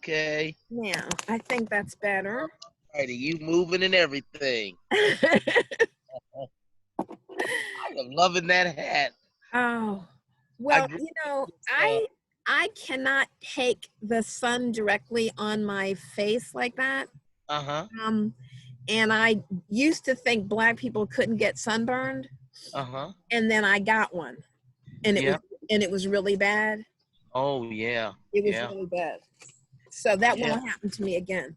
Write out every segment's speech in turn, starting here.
okay. Yeah, I think that's better. Alrighty, you moving and everything. I am loving that hat. Oh, I well, grew I cannot take the sun directly on my face like that. uh-huh, Um, and I used to think Black people couldn't get sunburned, uh-huh. and then I got one, and it was Yeah. really bad. Oh yeah. It was Yeah. really bad. So that Yeah. won't happen to me again.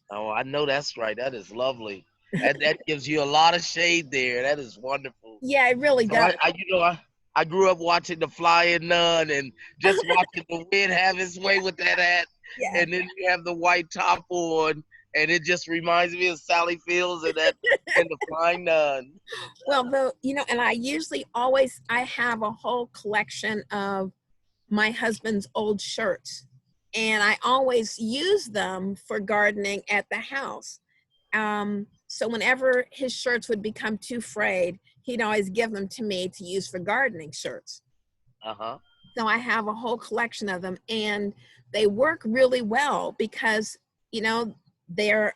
Oh, I know that's right. That is lovely. That gives you a lot of shade there. That is wonderful. Yeah, it really So does. I grew up watching The Flying Nun and just watching the wind have its way with that hat, Yeah. and then you have the white top on, and it just reminds me of Sally Fields and that and The Flying Nun. Well, and I have a whole collection of my husband's old shirts, and I always use them for gardening at the house. So whenever his shirts would become too frayed, he'd always give them to me to use for gardening shirts. Uh-huh. So I have a whole collection of them, and they work really well because, they're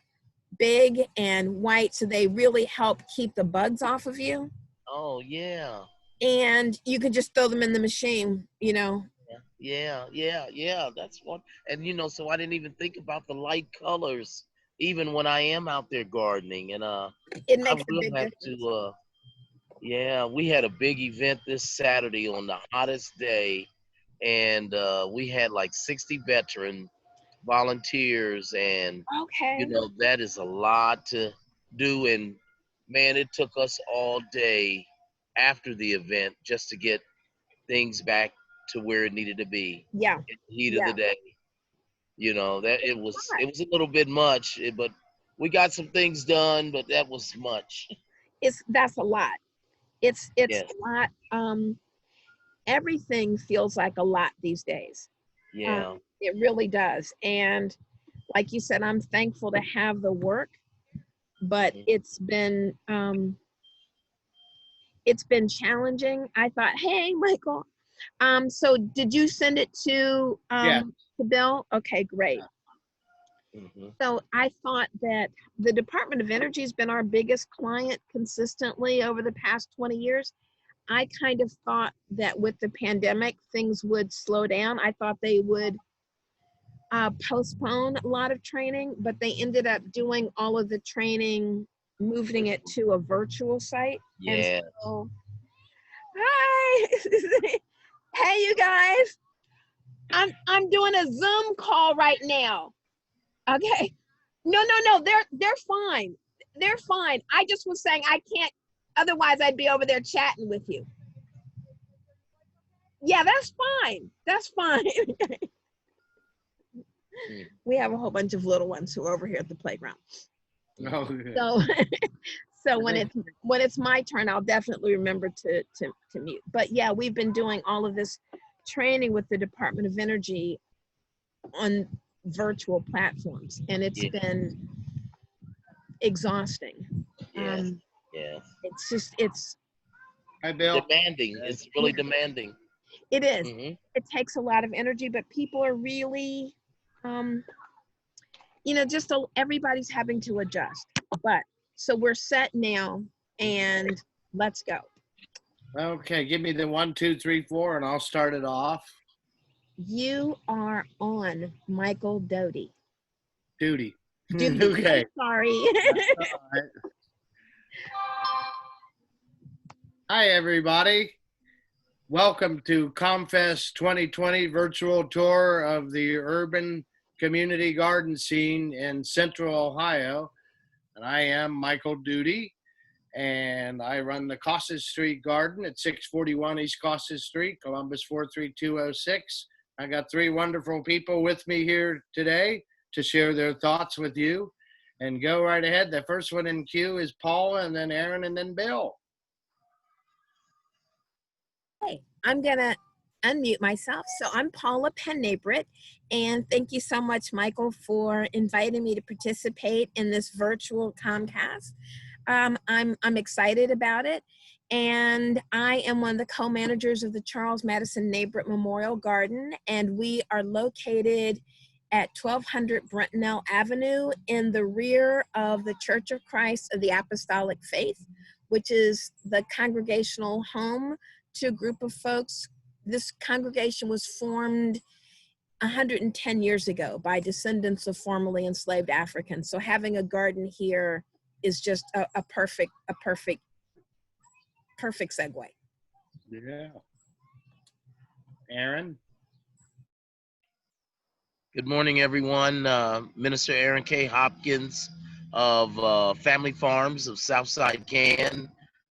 big and white, so they really help keep the bugs off of you. Oh yeah. And you could just throw them in the machine. Yeah. That's one. And so I didn't even think about the light colors, even when I am out there gardening. And It I makes a will big have difference. to. Yeah, we had a big event this Saturday on the hottest day, and we had like 60 veteran volunteers, and Okay. that is a lot to do. And man, it took us all day after the event just to get things back to where it needed to be Yeah. in the heat of the Yeah. day. That it was a little bit much, but we got some things done, but that was much. That's a lot. It's Yes. a lot. Everything feels like a lot these days. Yeah. It really does. And like you said, I'm thankful to have the work, but Mhm. it's been challenging. I thought, hey, Michael. So did you send it Yeah. to Bill? Okay, great. Mhm. So I thought that the Department of Energy has been our biggest client consistently over the past 20 years. I kind of thought that with the pandemic, things would slow down. I thought they would postpone a lot of training, but they ended up doing all of the training, moving it to a virtual site. And Yeah. so, hi, hey, you guys, I'm doing a Zoom call right now. Okay, no, they're fine. They're fine. I just was saying I can't. Otherwise, I'd be over there chatting with you. Yeah, that's fine. That's fine. We have a whole bunch of little ones who are over here at the playground. Oh, good. So, so when it's my turn, I'll definitely remember to mute. But yeah, we've been doing all of this training with the Department of Energy on virtual platforms, and it's Yeah. been exhausting. Yes. Yes. It's Hi, Bill. Demanding. It's really demanding. it is. Hmm. It takes a lot of energy, but people are really, everybody's having to adjust. But so we're set now, and let's go. Okay, give me the 1, 2, 3, 4, and I'll start it off. You are on Michael Doty. Duty. Duty. Okay. Sorry. All right. Hi, everybody. Welcome to ComFest 2020 virtual tour of the urban community garden scene in Central Ohio. And I am Michael Duty, and I run the Kossuth Street Garden at 641 East Kossuth Street, Columbus 43206. I got 3 wonderful people with me here today to share their thoughts with you. And go right ahead. The first one in queue is Paula, and then Aaron, and then Bill. Hey, I'm going to unmute myself. So I'm Paula Pennabritt, and thank you so much, Michael, for inviting me to participate in this virtual Comcast. I'm excited about it, and I am one of the co-managers of the Charles Madison Nabritt Memorial Garden, and we are located at 1200 Brentonell Avenue in the rear of the Church of Christ of the Apostolic Faith, which is the congregational home to a group of folks. This congregation was formed 110 years ago by descendants of formerly enslaved Africans. So having a garden here is just a perfect segue. Yeah. Aaron? Good morning, everyone. Minister Aaron K. Hopkins of Family Farms of Southside Canton,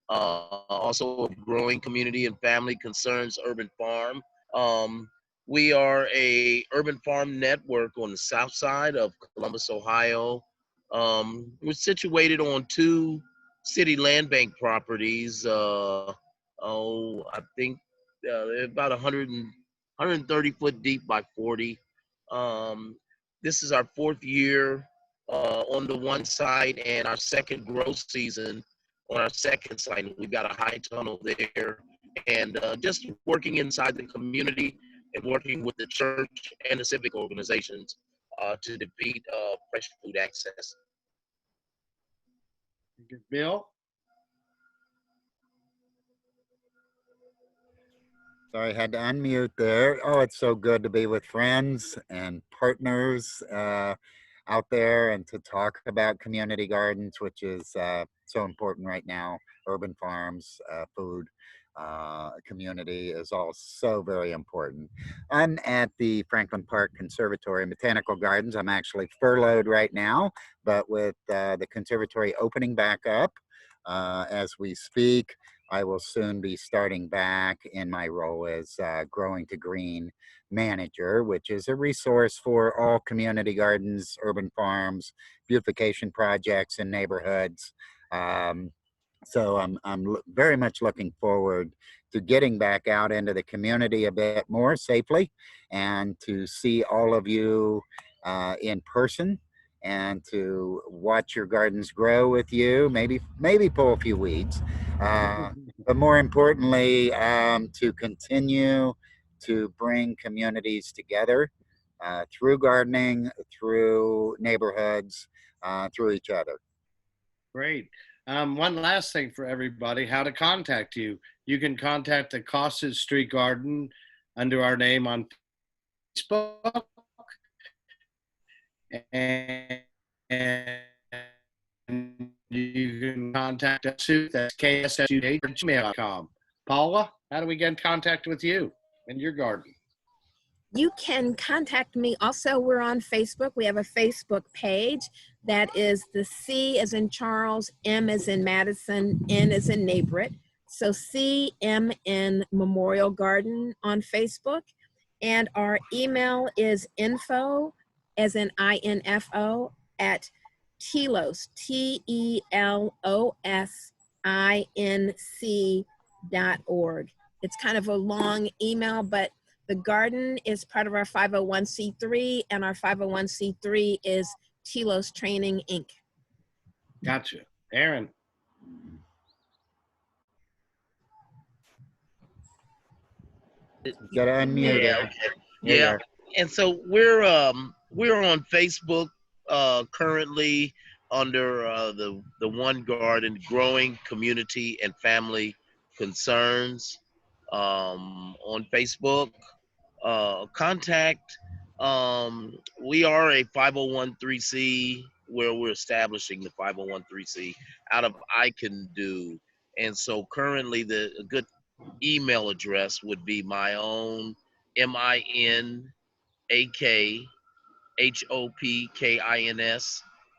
also of Growing Community and Family Concerns Urban Farm. We are a urban farm network on the south side of Columbus, Ohio. We're situated on 2 city land bank properties. I think they're about 130 foot deep by 40. This is our 4th year on the one side and our second growth season on our second site. We've got a high tunnel there, and just working inside the community and working with the church and the civic organizations to defeat fresh food access. Bill? Sorry, I had to unmute there. Oh, it's so good to be with friends and partners out there and to talk about community gardens, which is so important right now. Urban farms, food, community is all so very important. I'm at the Franklin Park Conservatory and Botanical Gardens. I'm actually furloughed right now, but with the conservatory opening back up as we speak, I will soon be starting back in my role as Growing to Green manager, which is a resource for all community gardens, urban farms, beautification projects in neighborhoods. So I'm very much looking forward to getting back out into the community a bit more safely and to see all of you in person and to watch your gardens grow with you, maybe pull a few weeds. But more importantly, to continue to bring communities together through gardening, through neighborhoods, through each other. Great. One last thing for everybody, how to contact you. You can contact the Kossuth Street Garden under our name on Facebook. And you can contact us at kssu@gmail.com. Paula, how do we get in contact with you and your garden? You can contact me. Also, we're on Facebook. We have a Facebook page that is the C as in Charles, M as in Madison, N as in Neighborhood. So CMN Memorial Garden on Facebook. And our email is info as in INFO at telos, TELOSINC.org. It's kind of a long email, but the garden is part of our 501c3, and our 501c3 is Telos Training, Inc. Gotcha. Aaron. You gotta unmute. Yeah, Aaron. okay. There you Yeah. are. And so we're on Facebook currently under the One Garden Growing Community and Family Concerns on Facebook. Contact. We are a 501c where we're establishing the 501c out of I Can Do, and so currently a good email address would be my own MINAKHOPKINS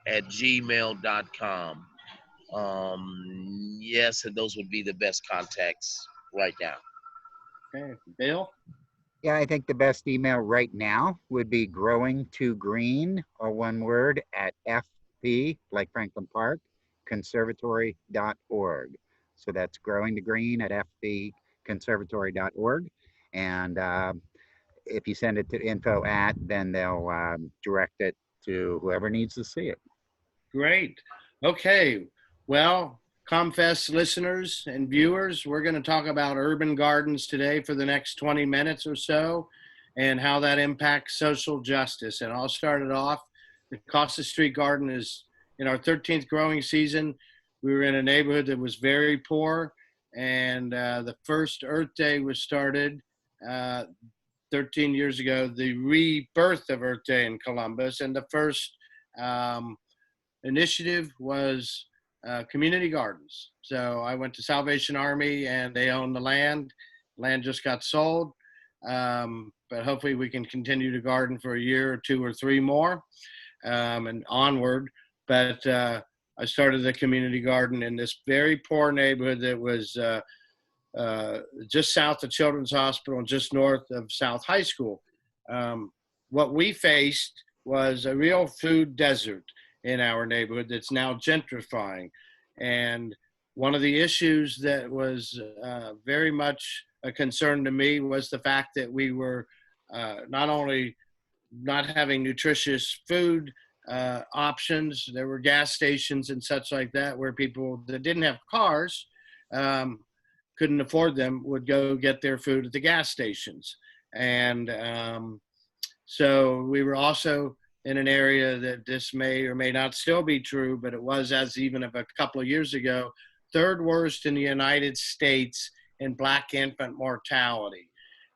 @gmail.com. Yes, and those would be the best contacts right now. Okay. Bill? Yeah, I think the best email right now would be growing2green, or one word, at FP, like Franklin Park, conservatory.org. So that's growing to green at fbconservatory.org. And if you send it to info at, then they'll direct it to whoever needs to see it. Great. Okay. Well, Comfest listeners and viewers, we're going to talk about urban gardens today for the next 20 minutes or so. and how that impacts social justice. And all started off, the Kossuth Street Garden is in our 13th growing season. We were in a neighborhood that was very poor, and the first Earth Day was started 13 years ago, the rebirth of Earth Day in Columbus. And the first initiative was community gardens. So I went to Salvation Army, and they own the land. Land just got sold, but hopefully we can continue to garden for a year or two or three more, and onward. But I started the community garden in this very poor neighborhood that was just south of Children's Hospital and just north of South High School. What we faced was a real food desert in our neighborhood that's now gentrifying. And one of the issues that was very much a concern to me was the fact that we were not only not having nutritious food options, there were gas stations and such like that where people that didn't have cars, couldn't afford them, would go get their food at the gas stations. And so we were also in an area that this may or may not still be true, but it was, as even of a couple of years ago, third worst in the United States in Black infant mortality.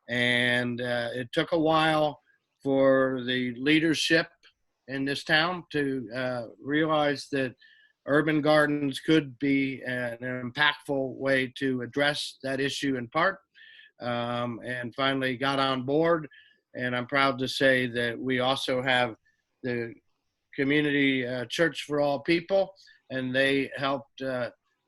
And it took a while for the leadership in this town to realize that urban gardens could be an impactful way to address that issue in part, and finally got on board. And I'm proud to say that we also have the community Church for All People, and they helped,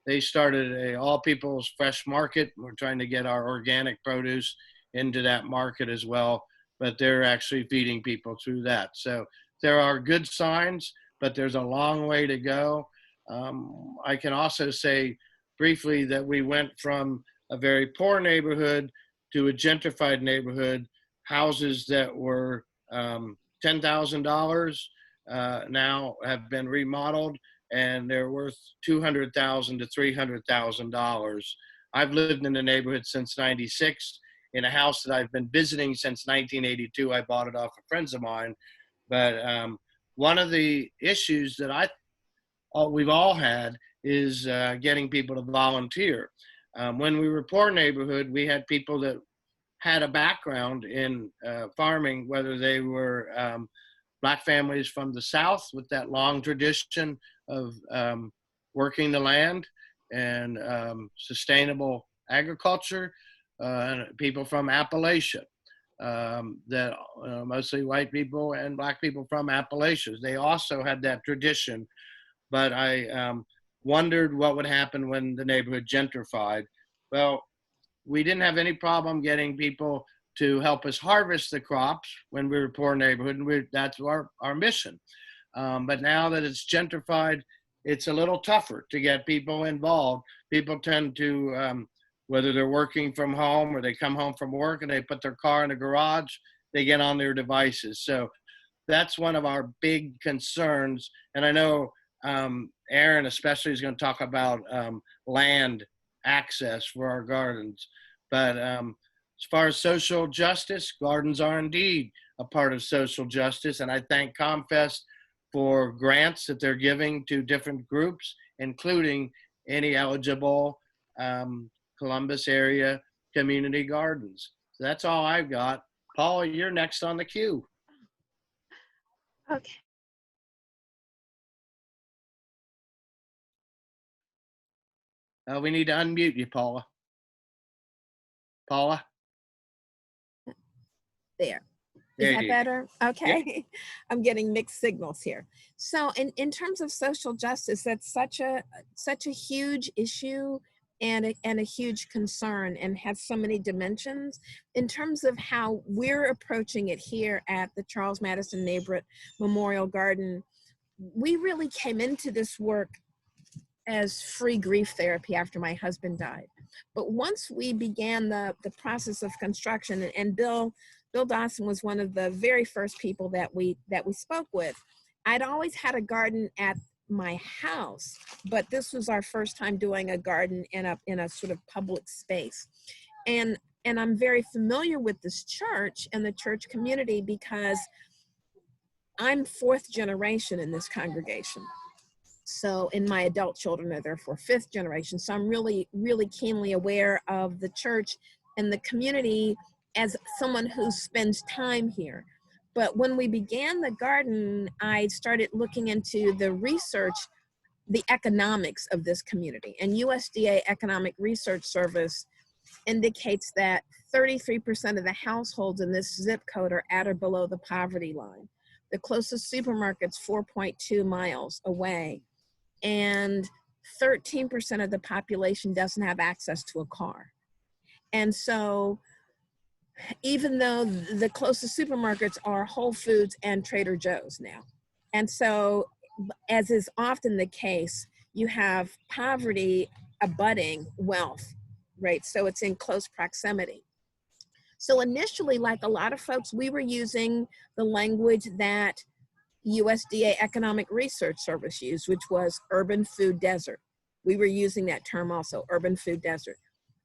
they started a All People's Fresh Market. We're trying to get our organic produce into that market as well, but they're actually feeding people through that. So there are good signs, but there's a long way to go. I can also say briefly that we went from a very poor neighborhood to a gentrified neighborhood. Houses that were $10,000 now have been remodeled, and they're worth $200,000 to $300,000. I've lived in the neighborhood since '96 in a house that I've been visiting since 1982. I bought it off of friends of mine. But one of the issues that we've all had is getting people to volunteer. When we were a poor neighborhood, we had people that had a background in farming, whether they were Black families from the South with that long tradition of working the land and sustainable agriculture, and people from Appalachia, that mostly white people and Black people from Appalachia. They also had that tradition, but I wondered what would happen when the neighborhood gentrified. Well, we didn't have any problem getting people to help us harvest the crops when we were a poor neighborhood, and that's our mission. But now that it's gentrified, it's a little tougher to get people involved. People tend to, whether they're working from home or they come home from work and they put their car in the garage, they get on their devices. So that's one of our big concerns. And I know Aaron especially is going to talk about land access for our gardens. But as far as social justice, gardens are indeed a part of social justice. And I thank ComFest for grants that they're giving to different groups, including any eligible Columbus area community gardens. So that's all I've got. Paula, you're next on the queue. Okay. We need to unmute you, Paula. Paula? There. There Is that you better? Okay. I'm getting mixed signals here. So in terms of social justice, that's such a huge issue and a huge concern, and has so many dimensions. In terms of how we're approaching it here at the Charles Madison Neighborhood Memorial Garden, we really came into this work as free grief therapy after my husband died. But once we began the process of construction, and Bill Dawson was one of the very first people that we spoke with. I'd always had a garden at my house, but this was our first time doing a garden in a sort of public space. And And I'm very familiar with this church and the church community because I'm fourth generation in this congregation. So, and my adult children are therefore fifth generation. So I'm really, really keenly aware of the church and the community as someone who spends time here. But when we began the garden, I started looking into the research, the economics of this community. And USDA Economic Research Service indicates that 33% of the households in this zip code are at or below the poverty line. The closest supermarket's 4.2 miles away, and 13% of the population doesn't have access to a car. And so even though the closest supermarkets are Whole Foods and Trader Joe's now. And so, as is often the case, you have poverty abutting wealth, right? So it's in close proximity. So initially, like a lot of folks, we were using the language that USDA Economic Research Service used, which was urban food desert. We were using that term also, urban food desert.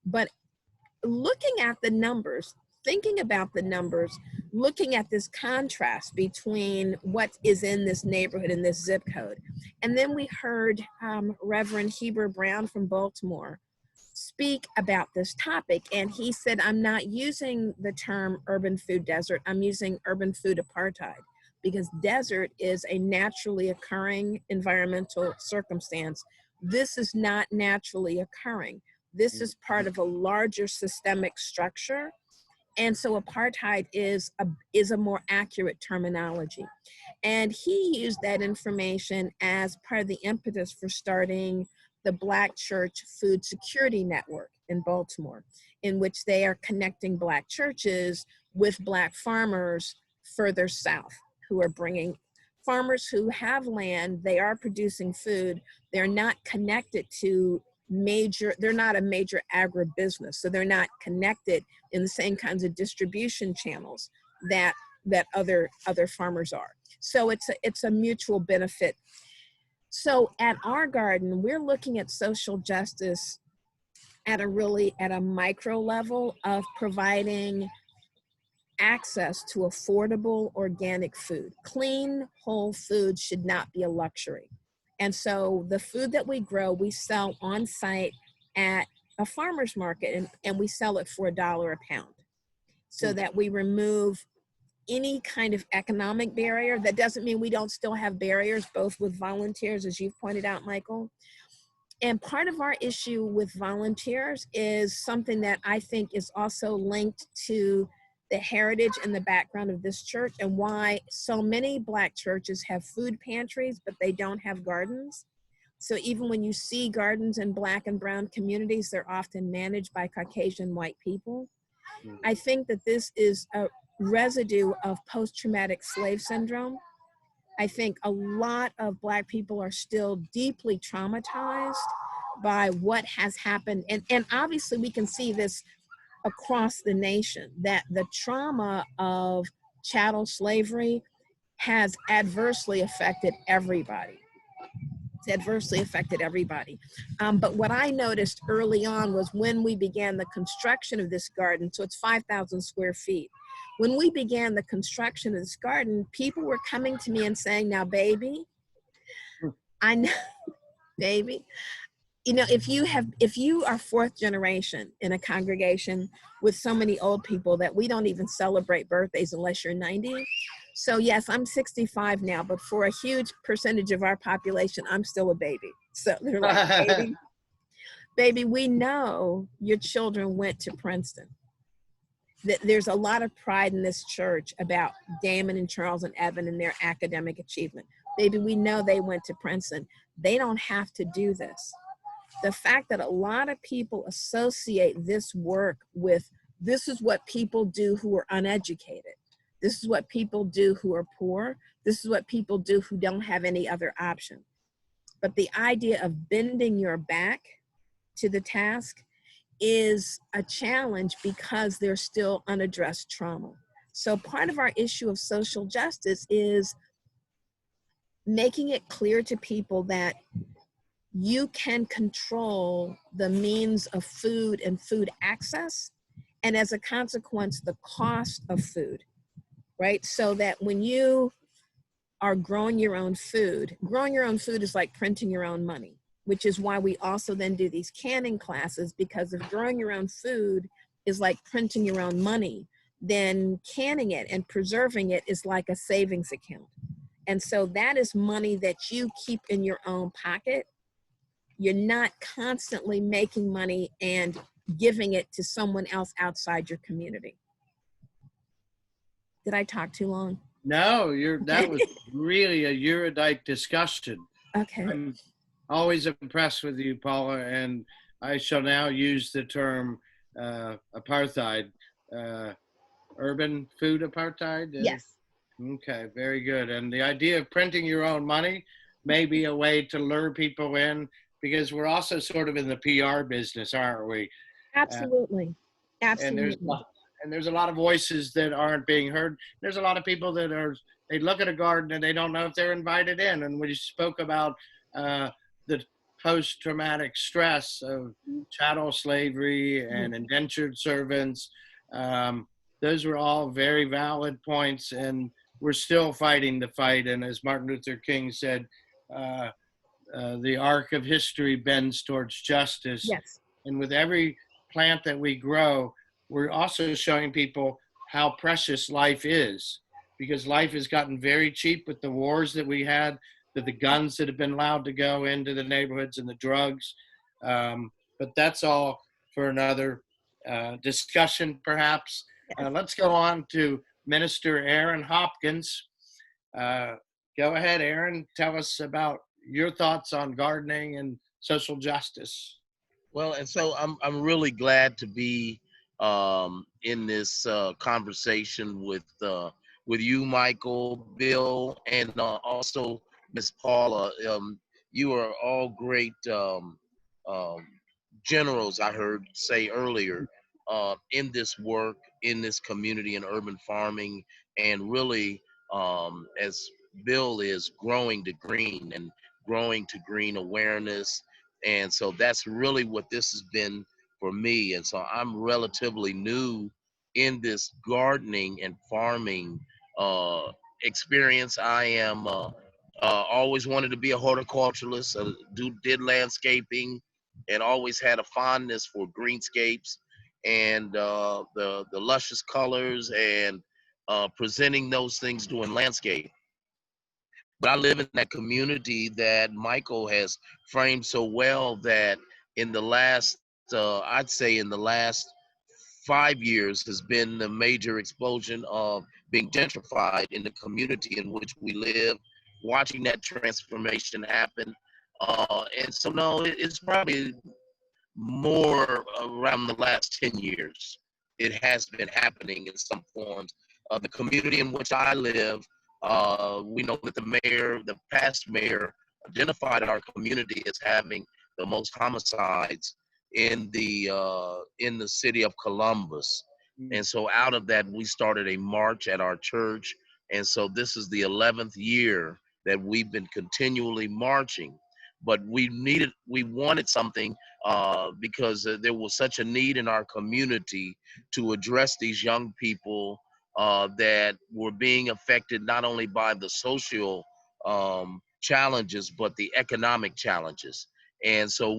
But looking at the numbers, thinking about the numbers, looking at this contrast between what is in this neighborhood, in this zip code. And then we heard Reverend Heber Brown from Baltimore speak about this topic. And he said, I'm not using the term urban food desert, I'm using urban food apartheid, because desert is a naturally occurring environmental circumstance. This is not naturally occurring. This is part of a larger systemic structure. And so apartheid is a more accurate terminology. And he used that information as part of the impetus for starting the Black Church Food Security Network in Baltimore, in which they are connecting Black churches with Black farmers further south, who are bringing farmers who have land, they are producing food, they're not connected to they're not a major agribusiness, so they're not connected in the same kinds of distribution channels that other farmers are. So it's a mutual benefit. So at our garden, we're looking at social justice at a micro level of providing access to affordable organic food. Clean, whole food should not be a luxury. And so the food that we grow, we sell on site at a farmer's market, and we sell it for $1 a pound, so that we remove any kind of economic barrier. That doesn't mean we don't still have barriers, both with volunteers, as you've pointed out, Michael. And part of our issue with volunteers is something that I think is also linked to the heritage and the background of this church, and why so many Black churches have food pantries, but they don't have gardens. So even when you see gardens in Black and brown communities, they're often managed by Caucasian white people. I think that this is a residue of post-traumatic slave syndrome. I think a lot of Black people are still deeply traumatized by what has happened. And obviously we can see this across the nation, that the trauma of chattel slavery has adversely affected everybody. It's adversely affected everybody. But what I noticed early on was when we began the construction of this garden, so it's 5,000 square feet. When we began the construction of this garden, people were coming to me and saying, now, baby, I know, baby, you know, if you are fourth generation in a congregation with so many old people that we don't even celebrate birthdays unless you're 90. So yes, I'm 65 now, but for a huge percentage of our population, I'm still a baby. So they're like, baby, we know your children went to Princeton. There's a lot of pride in this church about Damon and Charles and Evan and their academic achievement. Baby, we know they went to Princeton. They don't have to do this. The fact that a lot of people associate this work with, this is what people do who are uneducated. This is what people do who are poor. This is what people do who don't have any other option. But the idea of bending your back to the task is a challenge because there's still unaddressed trauma. So part of our issue of social justice is making it clear to people that you can control the means of food and food access, and as a consequence, the cost of food, right? So that when you are growing your own food is like printing your own money, which is why we also then do these canning classes, because if growing your own food is like printing your own money, then canning it and preserving it is like a savings account. And so that is money that you keep in your own pocket. You're not constantly making money and giving it to someone else outside your community. Did I talk too long? No, that was really a erudite discussion. Okay. I'm always impressed with you, Paula, and I shall now use the term apartheid, urban food apartheid. Yes. Okay, very good. And the idea of printing your own money may be a way to lure people in, because we're also sort of in the PR business, aren't we? Absolutely. Absolutely. And there's a lot of voices that aren't being heard. There's a lot of people that they look at a garden and they don't know if they're invited in. And we spoke about the post-traumatic stress of chattel slavery and indentured servants. Those were all very valid points, and we're still fighting the fight. And as Martin Luther King said, the arc of history bends towards justice. Yes. And with every plant that we grow, we're also showing people how precious life is, because life has gotten very cheap with the wars that we had, the guns that have been allowed to go into the neighborhoods and the drugs. But that's all for another discussion, perhaps. Let's go on to Minister Aaron Hopkins. Go ahead, Aaron. Tell us about your thoughts on gardening and social justice. Well, and so I'm really glad to be in this conversation with you, Michael, Bill, and also Miss Paula. You are all great um, generals, I heard say earlier, in this work, in this community and urban farming, and really, as Bill is growing to green and growing to green awareness. And so that's really what this has been for me. And so I'm relatively new in this gardening and farming experience. I am always wanted to be a horticulturalist, did landscaping, and always had a fondness for greenscapes and the luscious colors and presenting those things doing landscape. But I live in that community that Michael has framed so well, that in the last, I'd say in the last 5 years has been the major explosion of being gentrified in the community in which we live, watching that transformation happen. And so, no, it's probably more around the last 10 years. It has been happening in some forms. The community in which I live, we know that the past mayor, identified our community as having the most homicides in the city of Columbus. And so out of that, we started a march at our church. And so this is the 11th year that we've been continually marching. But we wanted something because there was such a need in our community to address these young people that were being affected not only by the social challenges, but the economic challenges. And so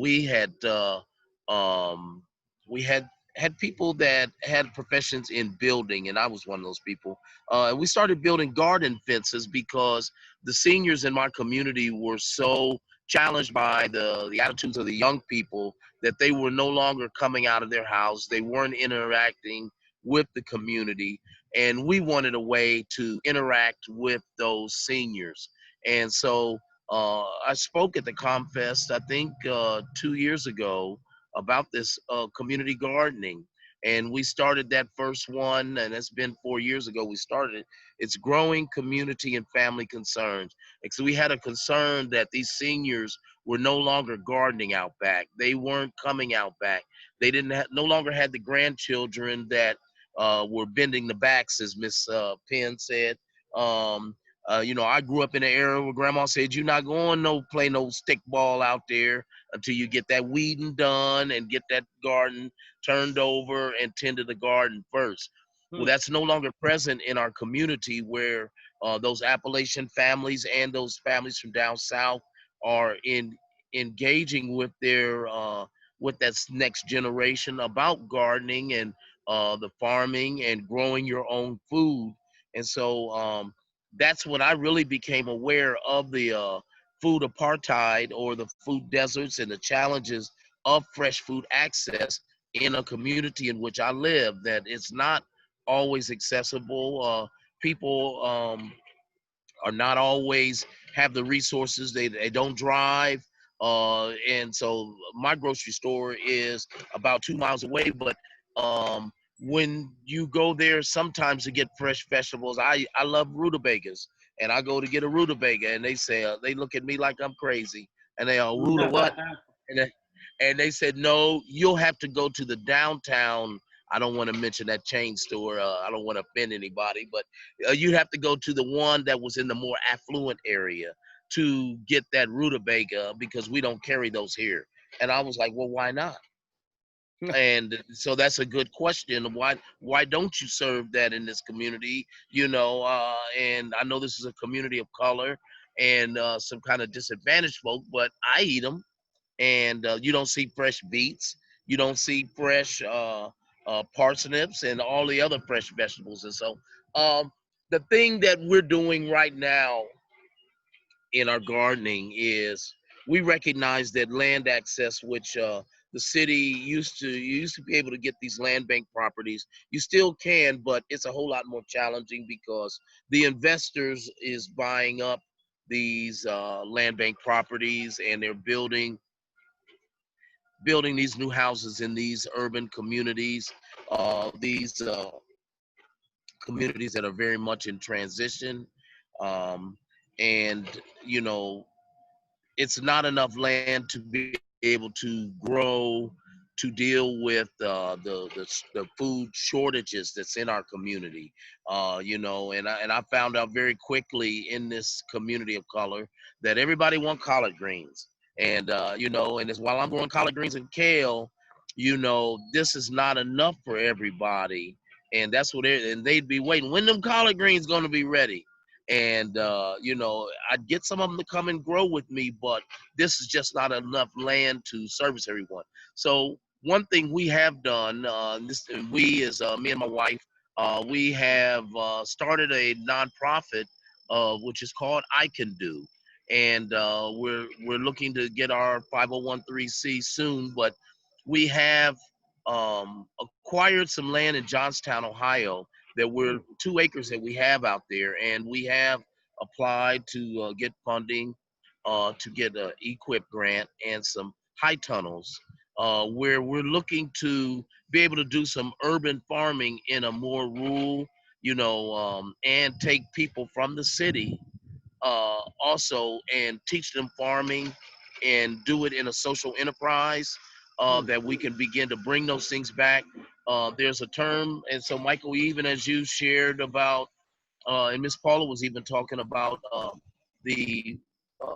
um, we had people that had professions in building, and I was one of those people. And we started building garden fences because the seniors in my community were so challenged by the attitudes of the young people that they were no longer coming out of their house. They weren't interacting with the community. And we wanted a way to interact with those seniors. And so I spoke at the ComFest, I think 2 years ago, about this community gardening. And we started that first one, and it's been 4 years ago we started it. It's growing community and family concerns. And so we had a concern that these seniors were no longer gardening out back. They weren't coming out back. They no longer had the grandchildren that were bending the backs, as Miss Penn said. You know, I grew up in an era where grandma said, you're not going no play no stick ball out there until you get that weeding done and get that garden turned over and tend to the garden first. Well, Hmm. that's no longer present in our community where those Appalachian families and those families from down south are engaging with that next generation about gardening and the farming and growing your own food. And so that's when I really became aware of the food apartheid or the food deserts and the challenges of fresh food access in a community in which I live, that it's not always accessible. People are not always have the resources. They don't drive. And so my grocery store is about 2 miles away, but when you go there sometimes to get fresh vegetables, I love rutabagas, and I go to get a rutabaga, and they say they look at me like I'm crazy, and they are ruta what? And they said, no, you'll have to go to the downtown. I don't want to mention that chain store. I don't want to offend anybody, but you'd have to go to the one that was in the more affluent area to get that rutabaga because we don't carry those here. And I was like, well, why not? And so that's a good question. Why don't you serve that in this community? You know, and I know this is a community of color and some kind of disadvantaged folk, but I eat them, and you don't see fresh beets, you don't see fresh parsnips, and all the other fresh vegetables. And so, the thing that we're doing right now in our gardening is we recognize that land access, which the city you used to be able to get these land bank properties. You still can, but it's a whole lot more challenging because the investors is buying up these land bank properties, and they're building these new houses in these urban communities, these communities that are very much in transition. Um, and, you know, it's not enough land to be able to grow to deal with the food shortages that's in our community. You know, and I found out very quickly in this community of color that everybody want collard greens, and you know, and it's while I'm growing collard greens and kale, you know, this is not enough for everybody, and that's what and they'd be waiting when them collard greens going to be ready. And you know, I'd get some of them to come and grow with me, but this is just not enough land to service everyone. So one thing we have done, this we is me and my wife, we have started a nonprofit, which is called I Can Do, and we're looking to get our 501(c) soon, but we have acquired some land in Johnstown, Ohio, that we're 2 acres that we have out there, and we have applied to get funding to get an equip grant and some high tunnels, where we're looking to be able to do some urban farming in a more rural, you know, and take people from the city also and teach them farming and do it in a social enterprise, that we can begin to bring those things back. There's a term, and so Michael, even as you shared about, and Miss Paula was even talking about the uh,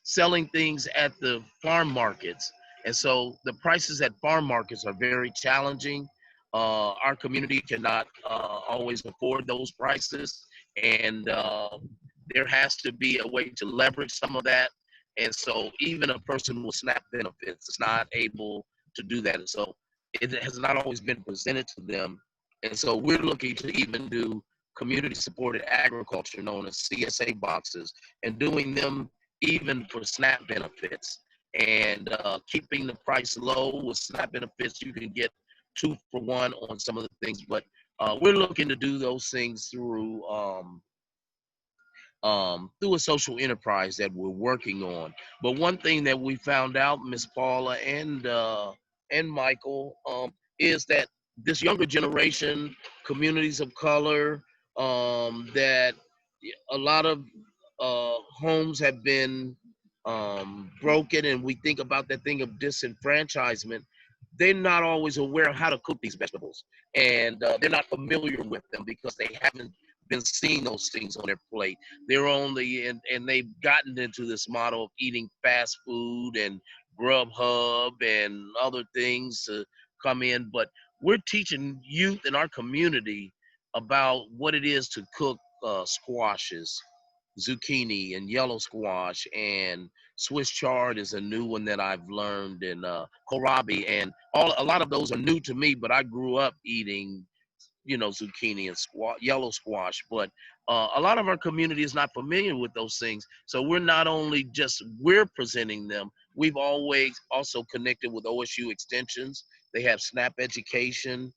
selling things at the farm markets. And so the prices at farm markets are very challenging. Our community cannot always afford those prices, and there has to be a way to leverage some of that. And so even a person with SNAP benefits is not able to do that. And so it has not always been presented to them. And so we're looking to even do community supported agriculture known as CSA boxes, and doing them even for SNAP benefits, and keeping the price low. With SNAP benefits, you can get 2 for 1 on some of the things, but we're looking to do those things through a social enterprise that we're working on. But one thing that we found out, Miss Paula and Michael, is that this younger generation, communities of color, that a lot of homes have been broken, and we think about that thing of disenfranchisement. They're not always aware of how to cook these vegetables, and they're not familiar with them because they haven't been seeing those things on their plate. They're only and they've gotten into this model of eating fast food and Grubhub and other things to come in. But we're teaching youth in our community about what it is to cook squashes, zucchini and yellow squash, and Swiss chard is a new one that I've learned, and kohlrabi, and a lot of those are new to me. But I grew up eating, zucchini and yellow squash. But a lot of our community is not familiar with those things. So we're not only just we're presenting them. We've always also connected with OSU Extensions. They have SNAP education.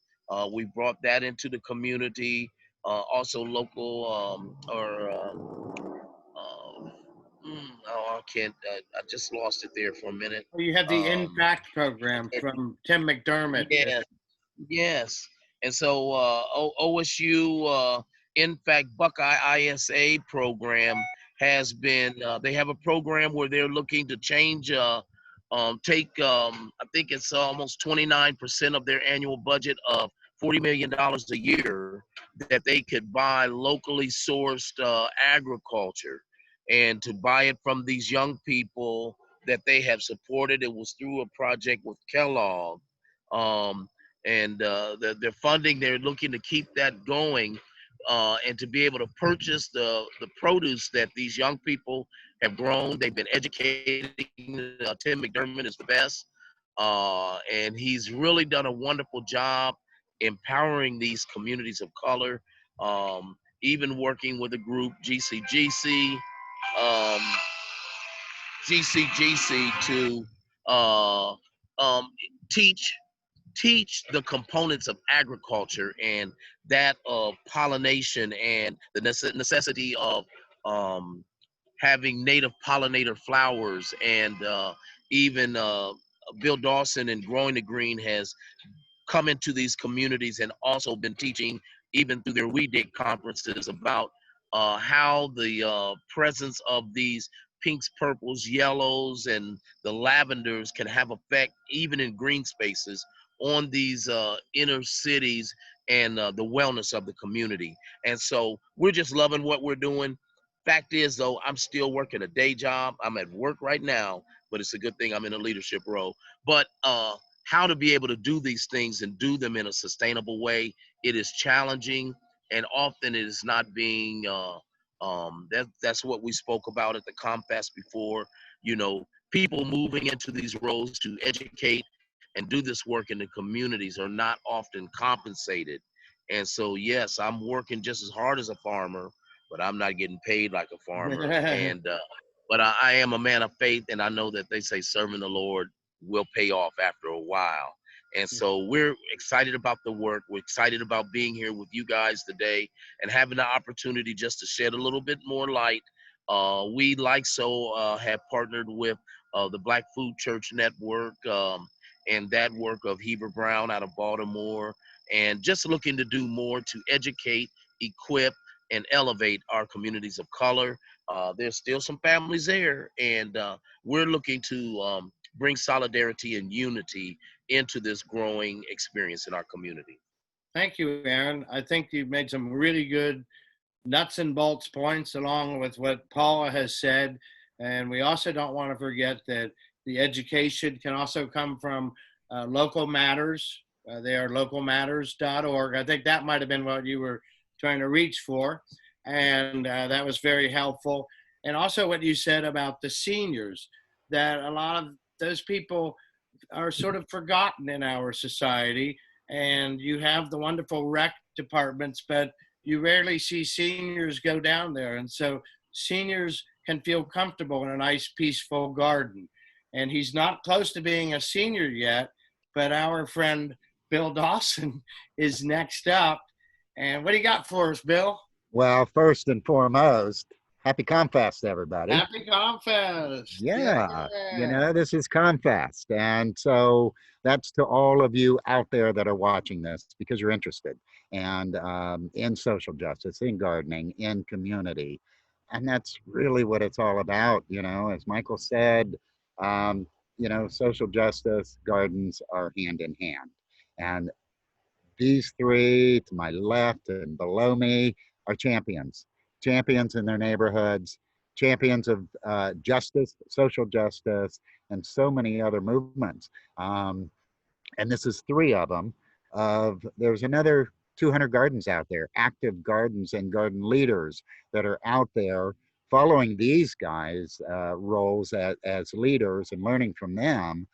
We brought that into the community. Also local I can't. I just lost it there for a minute. You have the Impact program And- from Tim McDermott. yeah, yes. And so OSU, in fact, Buckeye ISA program has been, they have a program where they're looking to change, take, I think it's almost 29% of their annual budget of $40 million a year that they could buy locally sourced agriculture, and to buy it from these young people that they have supported. It was through a project with Kellogg. Um, and their funding, they're looking to keep that going, and to be able to purchase the produce that these young people have grown. They've been educating. Tim McDermott is the best, and he's really done a wonderful job empowering these communities of color. Even working with a group, um, GCGC, to uh, teach the components of agriculture, and that of pollination, and the necessity of um, having native pollinator flowers, and even Bill Dawson and Growing the Green has come into these communities and also been teaching, even through their We Dig conferences, about how the presence of these pinks, purples, yellows, and the lavenders can have effect, even in green spaces, on these inner cities, and the wellness of the community. And so we're just loving what we're doing. Fact is, though, I'm still working a day job. I'm at work right now, but it's a good thing I'm in a leadership role. But how to be able to do these things and do them in a sustainable way, it is challenging, and often it is not being that's what we spoke about at the Comfest before. People moving into these roles to educate and do this work in the communities are not often compensated. And so, yes, I'm working just as hard as a farmer, but I'm not getting paid like a farmer. And but I am a man of faith, and I know that they say serving the Lord will pay off after a while. And so we're excited about the work. We're excited about being here with you guys today and having the opportunity just to shed a little bit more light. We have partnered with the Black Food Church Network, and that work of Heber Brown out of Baltimore, and just looking to do more to educate, equip, and elevate our communities of color. There's still some families there, and we're looking to bring solidarity and unity into this growing experience in our community. Thank you, Aaron. I think you've made some really good nuts and bolts points along with what Paula has said. And we also don't want to forget that the education can also come from local matters. They are localmatters.org. I think that might have been what you were trying to reach for. And that was very helpful. And also what you said about the seniors, that a lot of those people are sort of forgotten in our society. And you have the wonderful rec departments, but you rarely see seniors go down there. And so seniors can feel comfortable in a nice, peaceful garden. And he's not close to being a senior yet, but our friend Bill Dawson is next up. And what do you got for us, Bill? Well, first and foremost, happy Comfest, everybody. Happy Comfest. Yeah, this is Comfest. And so that's to all of you out there that are watching this because you're interested and in social justice, in gardening, in community. And that's really what it's all about. As Michael said, social justice gardens are hand in hand. And these three to my left and below me are champions in their neighborhoods, champions of justice, social justice, and so many other movements. And this is three of them. There's another 200 gardens out there, active gardens and garden leaders that are out there following these guys' roles as leaders and learning from them.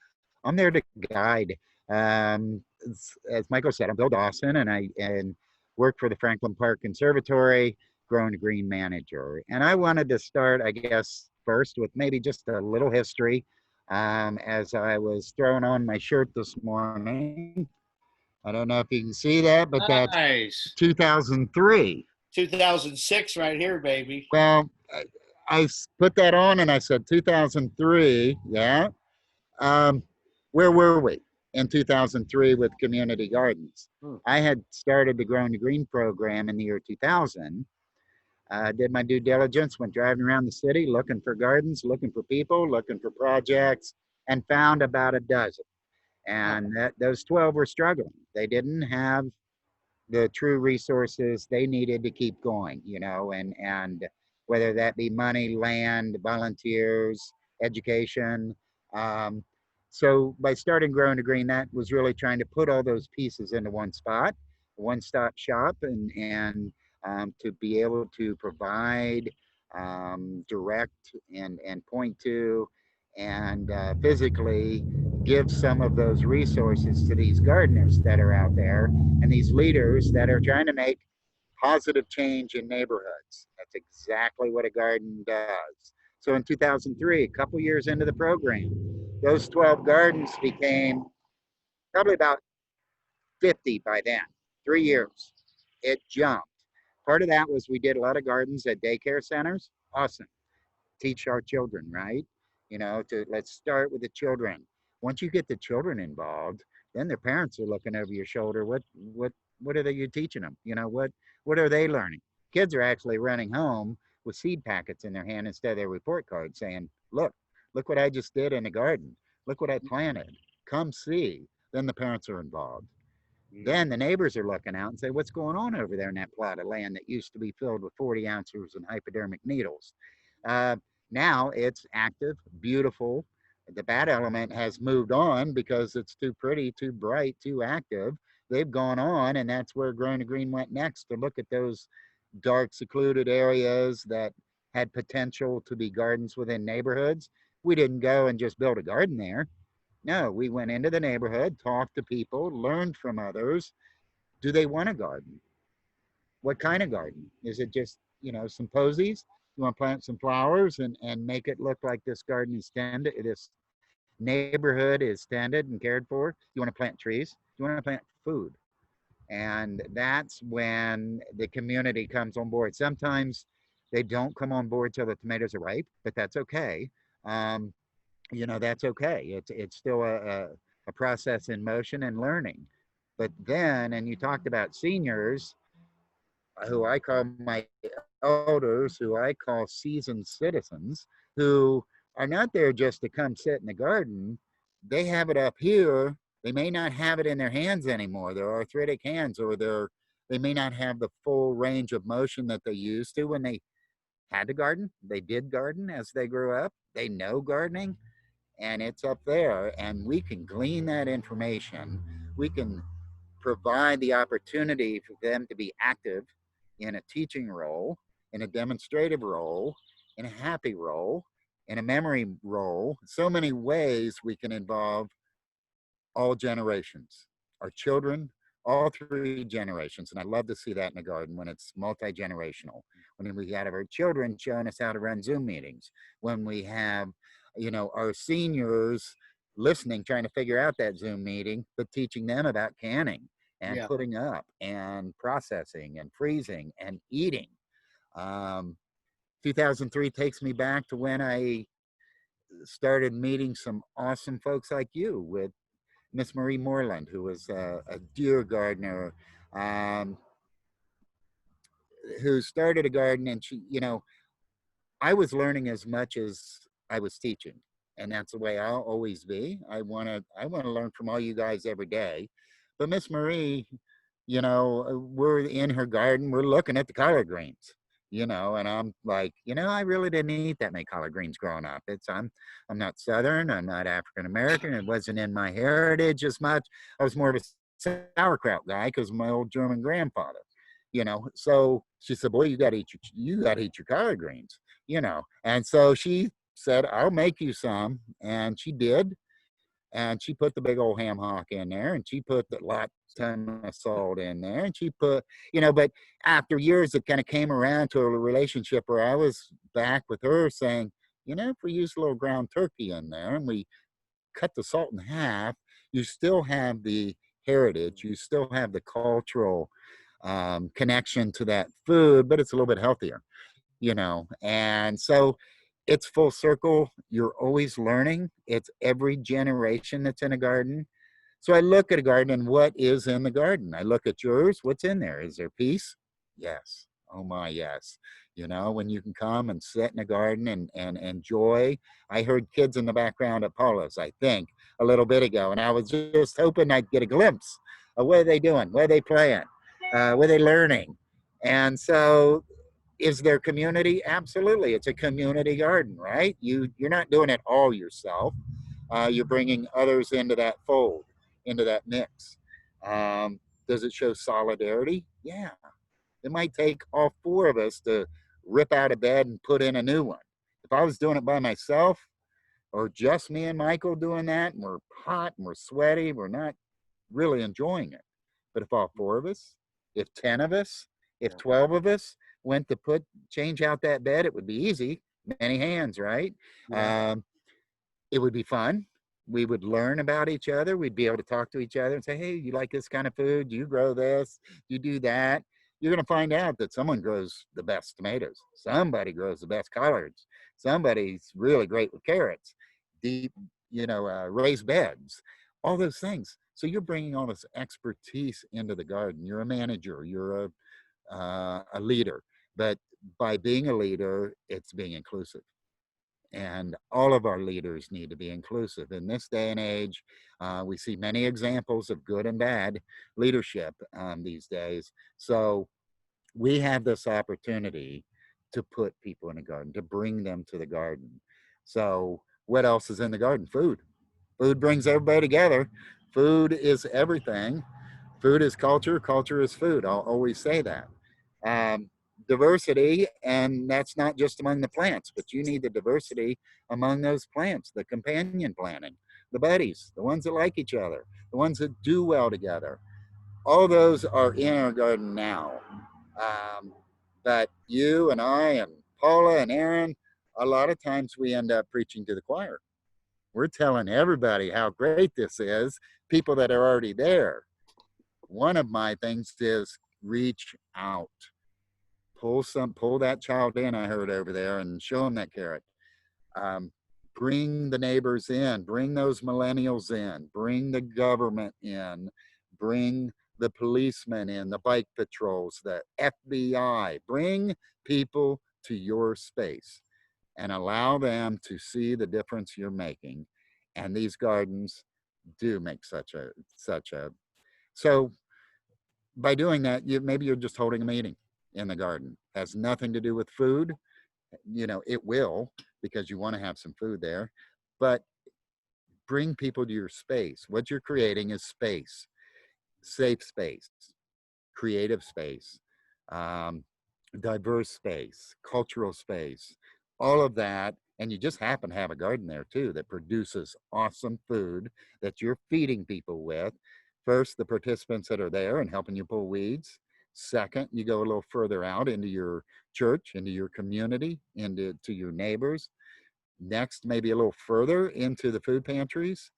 I'm there to guide. As Michael said, I'm Bill Dawson, and I work for the Franklin Park Conservatory, Grown Green manager. And I wanted to start, I guess, first with maybe just a little history. As I was throwing on my shirt this morning, I don't know if you can see that, but that's Nice. 2003. 2006 right here, baby. Well, I put that on and I said 2003. Yeah. Um, where were we in 2003 with community gardens? I had started the Grown to Green program in the year 2000. Did my due diligence, went driving around the city looking for gardens, looking for people, looking for projects, and found about a dozen. And those 12 were struggling. They didn't have the true resources they needed to keep going, and whether that be money, land, volunteers, education. Um, so by starting Growing to Green, that was really trying to put all those pieces into one spot, one-stop shop, and to be able to provide, direct, and point to, and physically give some of those resources to these gardeners that are out there and these leaders that are trying to make positive change in neighborhoods. That's exactly what a garden does. So in 2003, a couple years into the program, those 12 gardens became probably about 50 by then, 3 years. It jumped. Part of that was we did a lot of gardens at daycare centers. Awesome. Teach our children, right? Let's start with the children. Once you get the children involved, then their parents are looking over your shoulder. What are you teaching them? What are they learning? Kids are actually running home with seed packets in their hand instead of their report card saying, look what I just did in the garden. Look what I planted. Come see. Then the parents are involved. Then the neighbors are looking out and say, what's going on over there in that plot of land that used to be filled with 40 ounces and hypodermic needles? Now it's active, beautiful. The bad element has moved on because it's too pretty, too bright, too active. They've gone on, and that's where Growing to Green went next, to look at those dark, secluded areas that had potential to be gardens within neighborhoods. We didn't go and just build a garden there. No, we went into the neighborhood, talked to people, learned from others. Do they want a garden? What kind of garden? Is it just, some posies? You want to plant some flowers and make it look like this garden is tended, this neighborhood is tended and cared for? You want to plant trees? You want to plant food? And that's when the community comes on board. Sometimes they don't come on board till the tomatoes are ripe, but that's okay. That's okay. It's still a process in motion and learning. But then, and you talked about seniors, who I call my elders, who I call seasoned citizens, who are not there just to come sit in the garden. They have it up here. They may not have it in their hands anymore, their arthritic hands, or they may not have the full range of motion that they used to when they had to garden. They did garden as they grew up. They know gardening, and it's up there, and we can glean that information. We can provide the opportunity for them to be active in a teaching role, in a demonstrative role, in a happy role, in a memory role. So many ways we can involve all generations, our children, all three generations. And I love to see that in the garden when it's multi-generational, when we have our children showing us how to run Zoom meetings, when we have, our seniors listening, trying to figure out that Zoom meeting, but teaching them about canning and putting up and processing and freezing and eating. 2003 takes me back to when I started meeting some awesome folks like you, with Miss Marie Moreland, who was a deer gardener, who started a garden, and she, I was learning as much as I was teaching, and that's the way I'll always be. I want to learn from all you guys every day. But Miss Marie we're in her garden, we're looking at the collard greens, and I'm like, I really didn't eat that many collard greens growing up. I'm not Southern, I'm not African American, it wasn't in my heritage as much. I was more of a sauerkraut guy because of my old German grandfather. So she said, boy, you got to eat your collard greens, and so she said, I'll make you some, and she did. And she put the big old ham hock in there, and she put the lot ton of salt in there, and she put, but after years it kind of came around to a relationship where I was back with her saying, if we use a little ground turkey in there and we cut the salt in half, you still have the heritage, you still have the cultural connection to that food, but it's a little bit healthier, and so it's full circle. You're always learning. It's every generation that's in a garden. So I look at a garden and what is in the garden. I look at yours. What's in there? Is there peace? Yes. Oh my, yes. When you can come and sit in a garden and enjoy. I heard kids in the background at Paula's, I think, a little bit ago, and I was just hoping I'd get a glimpse of what are they doing, what are they playing, what are they learning. And so is there community? Absolutely. It's a community garden, right? You're not doing it all yourself. You're bringing others into that fold, into that mix. Does it show solidarity? Yeah. It might take all four of us to rip out of bed and put in a new one. If I was doing it by myself, or just me and Michael doing that, and we're hot and we're sweaty, we're not really enjoying it. But if all four of us, if 10 of us, if 12 of us went to change out that bed, it would be easy. Many hands, right? Yeah. It would be fun. We would learn about each other. We'd be able to talk to each other and say, hey, you like this kind of food? Do you grow this? Do you do that? You're going to find out that someone grows the best tomatoes. Somebody grows the best collards. Somebody's really great with carrots, deep, raised beds, all those things. So you're bringing all this expertise into the garden. You're a manager. You're a leader. But by being a leader, it's being inclusive. And all of our leaders need to be inclusive. In this day and age, we see many examples of good and bad leadership these days. So we have this opportunity to put people in a garden, to bring them to the garden. So what else is in the garden? Food. Food brings everybody together. Food is everything. Food is culture. Culture is food. I'll always say that. Um, Diversity, and that's not just among the plants, but you need the diversity among those plants, the companion planting, the buddies, the ones that like each other, the ones that do well together. All those are in our garden now. Um, but you and I and Paula and Aaron, a lot of times we end up preaching to the choir. We're telling everybody how great this is, people that are already there. One of my things is reach out. Pull that child in, I heard over there, and show them that carrot. Um, Bring the neighbors in, bring those millennials in, bring the government in, bring the policemen in, the bike patrols, the FBI, bring people to your space and allow them to see the difference you're making. And these gardens do make such a, so by doing that, maybe you're just holding a meeting in the garden. Has nothing to do with food. It will, because you want to have some food there, but bring people to your space. What you're creating is space, safe space, creative space, um, diverse space, cultural space, all of that. And you just happen to have a garden there too that produces awesome food that you're feeding people with. First, the participants that are there and helping you pull weeds. Second, you go a little further out into your church, into your community, to your neighbors. Next, maybe a little further into the food pantries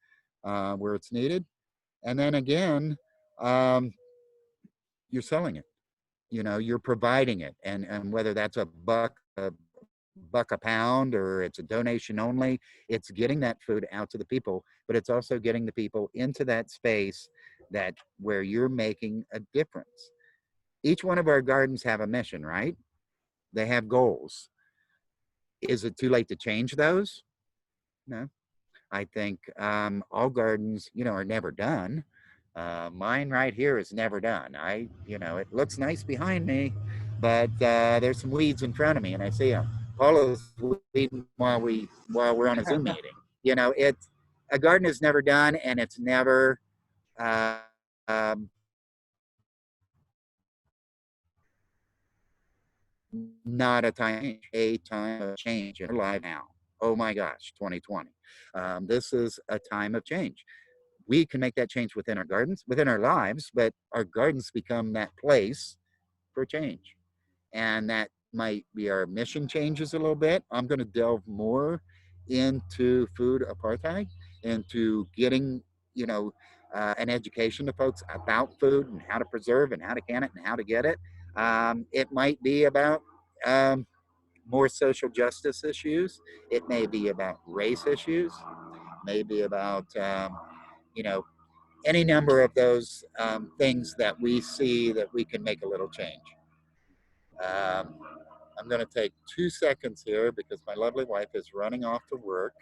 where it's needed. And then again, you're selling it. You're providing it. And whether that's a buck a pound or it's a donation only, it's getting that food out to the people, but it's also getting the people into that space where you're making a difference. Each one of our gardens have a mission, right? They have goals. Is it too late to change those? No. I think all gardens, are never done. Mine right here is never done. It looks nice behind me, but there's some weeds in front of me, and I see them. Paula's weeding while we're on a Zoom meeting. It's a garden is never done, and it's never not a time of change, a time of change in our life now. Oh my gosh, 2020. This is a time of change. We can make that change within our gardens, within our lives, but our gardens become that place for change. And that might be our mission changes a little bit. I'm going to delve more into food apartheid, into getting, you know, an education to folks about food and how to preserve and how to can it and how to get it. It might be about um, more social justice issues. It may be about race issues, maybe about, you know, any number of those things that we see that we can make a little change. Um, I'm going to take 2 seconds here because my lovely wife is running off to work.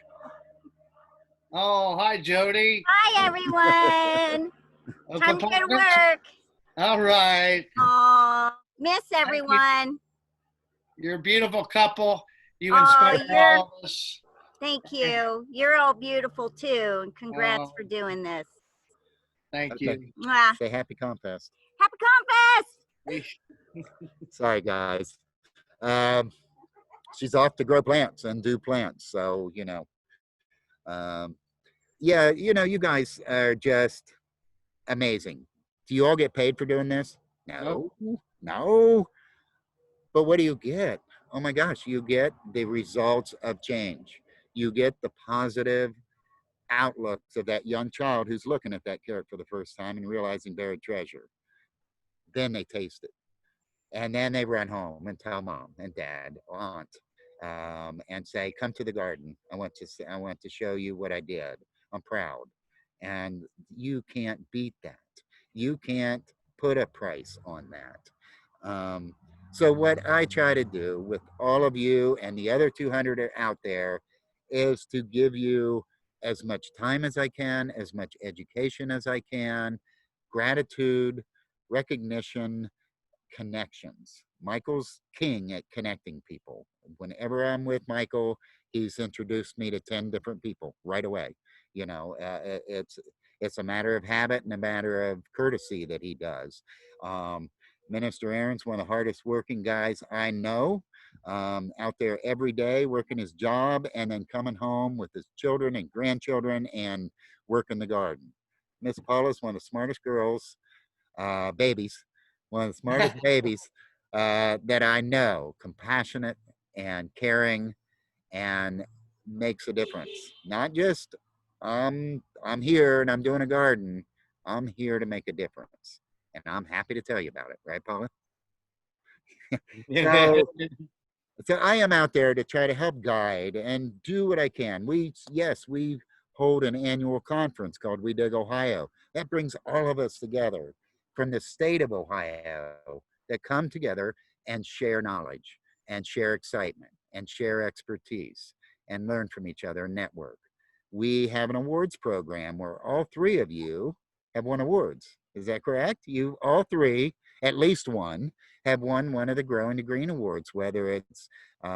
Oh, hi, Jody. Hi, everyone. Time to go to work. All right. Oh, miss everyone. You're a beautiful couple. You inspire all of us. Thank you. You're all beautiful too. And congrats for doing this. Thank you. Mwah. Say happy Confest. Happy Confest. Sorry, guys. She's off to grow plants and do plants. So, um, yeah, you guys are just amazing. Do you all get paid for doing this? No, no. But what do you get? Oh my gosh, you get the results of change. You get the positive outlooks of that young child who's looking at that carrot for the first time and realizing buried treasure. Then they taste it. And then they run home and tell mom and dad, aunt, and say, "Come to the garden. I want to show you what I did. I'm proud." And you can't beat that. You can't put a price on that. So what I try to do with all of you and the other 200 out there is to give you as much time as I can, as much education as I can, gratitude, recognition, connections. Michael's king at connecting people. Whenever I'm with Michael, he's introduced me to 10 different people right away. It's a matter of habit and a matter of courtesy that he does. Minister Aaron's one of the hardest working guys I know, out there every day working his job and then coming home with his children and grandchildren and working the garden. Miss Paula's one of the smartest girls, babies, one of the smartest babies that I know, compassionate and caring and makes a difference. Not just I'm here and I'm doing a garden. I'm here to make a difference. And I'm happy to tell you about it, right, Paula? so, so I am out there to try to help guide and do what I can. We hold an annual conference called We Dig Ohio. That brings all of us together from the state of Ohio that come together and share knowledge and share excitement and share expertise and learn from each other and network. We have an awards program where all three of you have won awards. Is that correct? You all three, at least one, have won one of the Growing to Green awards, whether it's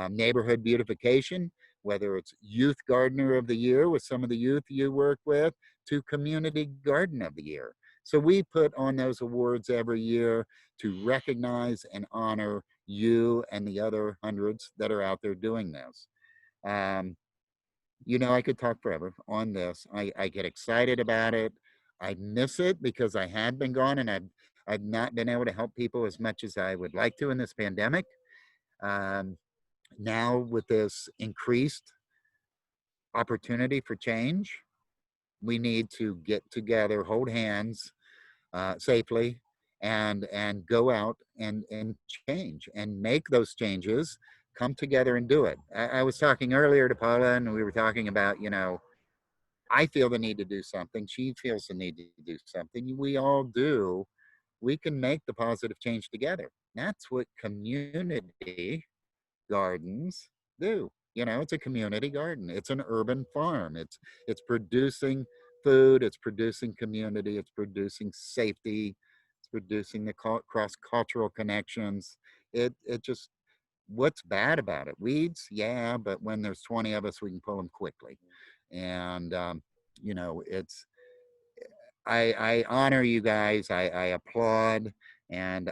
neighborhood beautification, whether it's Youth Gardener of the Year with some of the youth you work with, to Community Garden of the Year. So we put on those awards every year to recognize and honor you and the other hundreds that are out there doing this. I could talk forever on this. I get excited about it. I miss it because I had been gone and I've not been able to help people as much as I would like to in this pandemic. Now with this increased opportunity for change, we need to get together, hold hands safely, and go out and change and make those changes. Come together and do it. I was talking earlier to Paula, and we were talking about, I feel the need to do something. She feels the need to do something. We all do. We can make the positive change together. That's what community gardens do. It's a community garden. It's an urban farm. It's producing food, it's producing community, it's producing safety, it's producing the cross-cultural connections. It just, what's bad about it? Weeds, yeah, but when there's 20 of us, we can pull them quickly. And you know, it's, I honor you guys. I applaud, and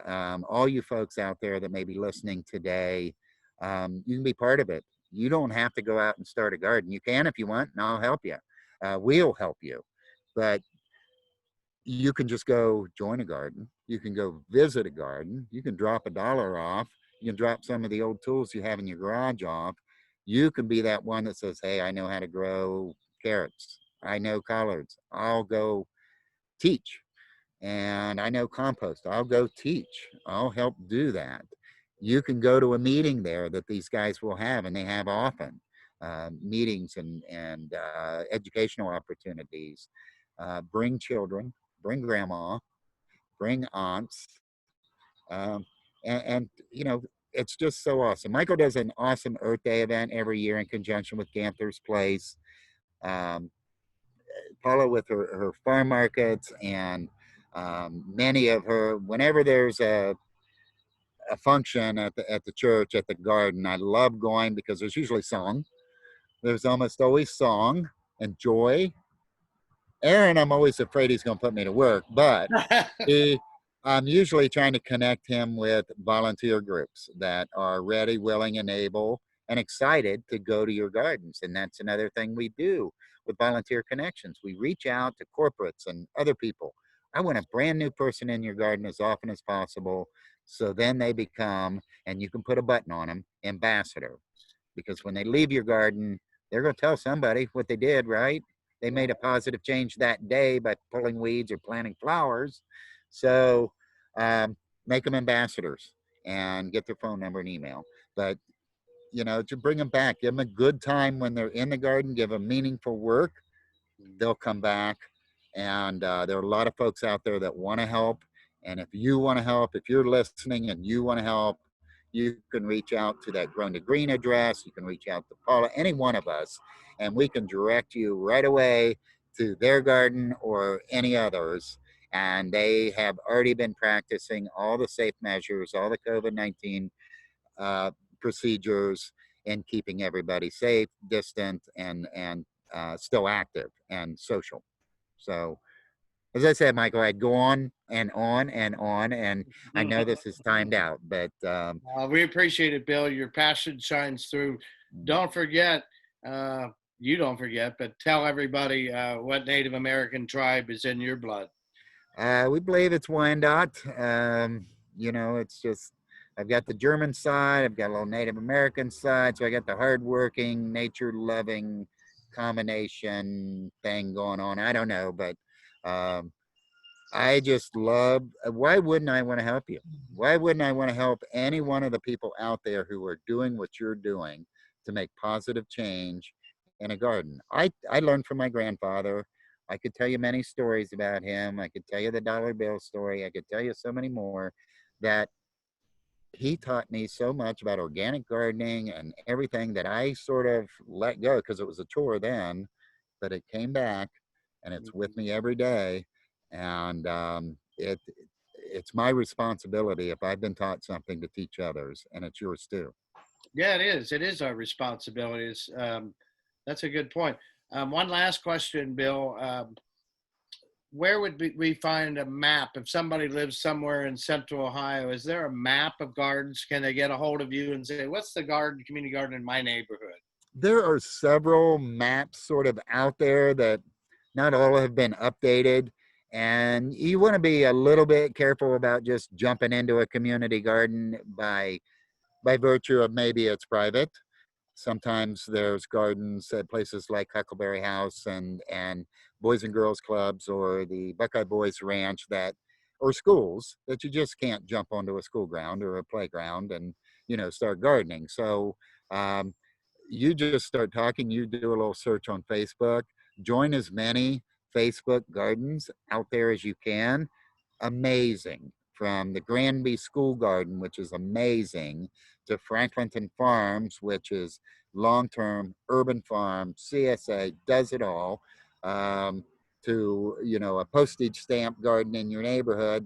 all you folks out there that may be listening today, you can be part of it. You don't have to go out and start a garden. You can if you want, and I'll help you. We'll help you, but you can just go join a garden. You can go visit a garden. You can drop $1 off. You can drop some of the old tools you have in your garage off. You can be that one that says, hey, I know how to grow carrots. I know collards. I'll go teach. And I know compost. I'll go teach. I'll help do that. You can go to a meeting there that these guys will have, and they have often, meetings and educational opportunities. Bring children, bring grandma, bring aunts, um, and you know, it's just so awesome. Michael does an awesome Earth Day event every year in conjunction with Ganther's Place. Um, Paula with her farm markets, and many of her, whenever there's a function at the church, at the garden, I love going because there's usually song. There's almost always song and joy. Aaron, I'm always afraid he's going to put me to work, but he, I'm usually trying to connect him with volunteer groups that are ready, willing, and able, and excited to go to your gardens. And that's another thing we do with Volunteer Connections. We reach out to corporates and other people. I want a brand new person in your garden as often as possible. So then they become, and you can put a button on them, ambassador. Because when they leave your garden, they're going to tell somebody what they did, right? They made a positive change that day by pulling weeds or planting flowers. So make them ambassadors and get their phone number and email. But, you know, to bring them back, give them a good time when they're in the garden, give them meaningful work. They'll come back. And there are a lot of folks out there that want to help. And if you want to help, if you're listening and you want to help, you can reach out to that Grown to Green address. You can reach out to Paula, any one of us, and we can direct you right away to their garden or any others. And they have already been practicing all the safe measures, all the COVID-19 procedures, in keeping everybody safe, distant, and still active and social. So, as I said, Michael, I'd go on and on and on, and I know this is timed out, but we appreciate it, Bill. Your passion shines through. Don't forget, you don't forget, but tell everybody what Native American tribe is in your blood. We believe it's Wyandot. You know, it's just, I've got the German side, I've got a little Native American side, so I got the hardworking, nature-loving combination thing going on. I don't know, but I just love, why wouldn't I want to help you? Why wouldn't I want to help any one of the people out there who are doing what you're doing to make positive change in a garden? I learned from my grandfather. I could tell you many stories about him. I could tell you the dollar bill story. I could tell you so many more, that he taught me so much about organic gardening and everything that I sort of let go because it was a chore then, but it came back and it's with me every day. And it's my responsibility, if I've been taught something, to teach others, and it's yours too. Yeah, it is. It is our responsibility. That's a good point. One last question, Bill. Where would we find a map if somebody lives somewhere in Central Ohio? Is there a map of gardens? Can they get a hold of you and say, what's the community garden in my neighborhood? There are several maps sort of out there that not all have been updated. And you want to be a little bit careful about just jumping into a community garden by virtue of maybe it's private. Sometimes there's gardens at places like Huckleberry House and Boys and Girls Clubs or the Buckeye Boys Ranch, that, or schools, that you just can't jump onto a school ground or a playground and, you know, start gardening. So um, you just start talking, you do a little search on Facebook, join as many Facebook gardens out there as you can. Amazing. From the Granby School Garden, which is amazing, to Franklinton Farms, which is long-term urban farm, CSA, does it all, to to, you know, a postage stamp garden in your neighborhood